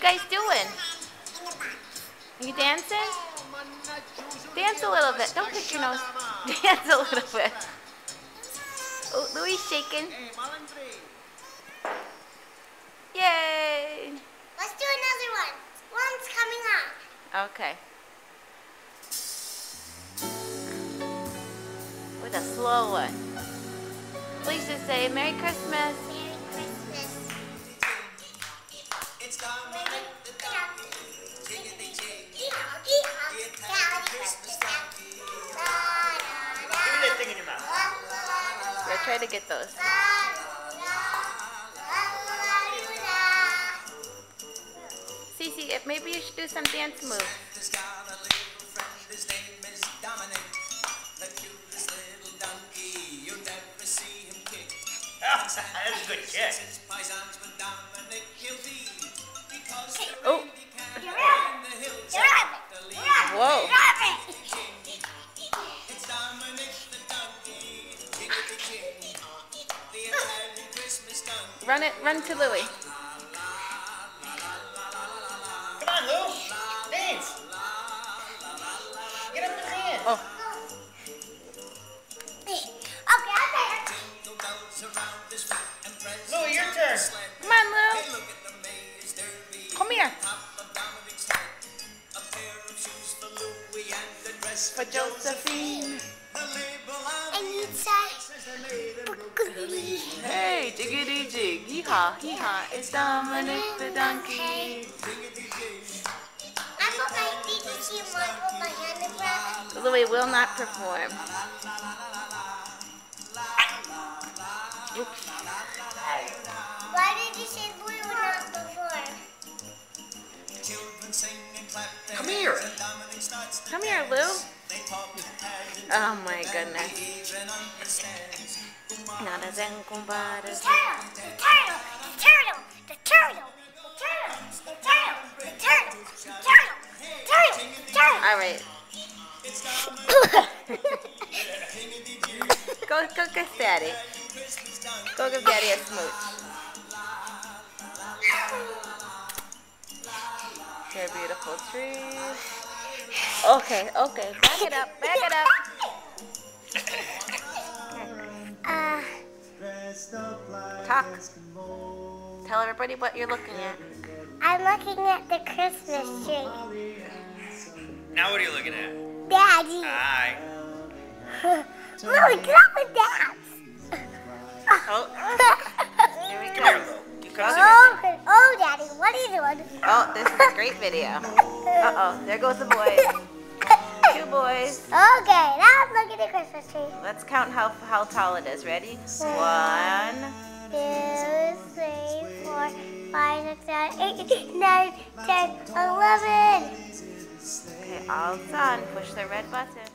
guys doing? Are you dancing? Dance a little bit. Don't pick your nose. Dance a little bit. Oh, Louis shaking. Yay! Let's do another one. One's coming on. Okay. With a slow one. Please just say Merry Christmas. Merry Christmas. It's Dominic the donkey. Jiggity jig. Yeehaw, yeehaw. Merry Christmas donkey. Give me that thing in your mouth. Yeah, try to get those. Cece, maybe you should do some dance moves. He's got a little friend. His name is Dominic. The cutest little donkey. You'll never see him kick. That's a good kick. His paisans with Dominic he'll be. Because the Oh. rain can't in the hills. Whoa. It's Dominic the donkey. Jiggity jig. The Italian Christmas donkey. Run to Louis. Come on, Lou. Dance. Get up and dance. Oh. Okay, I'm there. Jingle bells around this week and presents Louis, your turn. Come on, Lou. Hey, look at the maze derby. Come here. Top of Dominic's head. A pair of shoes for Louis and a dress For Josephine. The label on And the you inside say, says the maiden Boogly. Hey, jiggity jig. Hee-haw, hee-haw. It's Dominic the donkey. jiggity jig. I put my feet in here, I put my hand in front. Louis will not perform. Oops. Why did you say Louis would not perform? Children sing and clap their Come hands here. and Dominic starts to Come here, dance. Lou. They talk and pageant Oh my goodness. he even understands. Nada zen kumbara. Turtle, the turtle, the turtle, the turtle, the turtle, the turtle, the turtle, the turtle, the turtle. All right. Go kiss Daddy. Go give Daddy a smooch. Your beautiful trees. Okay. Back it up. Talk. Tell everybody what you're looking at. I'm looking at the Christmas tree. Now what are you looking at? Daddy. Hi. Louis, get up and dance. Oh, here we Come here, go. Lou. You come sit Oh, Daddy, what are you doing? Oh, this is a great video. Uh-oh, there goes the boys. 2 boys. Okay, now I'm looking at the Christmas tree. Let's count how tall it is. Ready? 1. 2, 3, 4, 5, 6, 7, 8, 9, 10, 11. Okay, all done. Push the red button.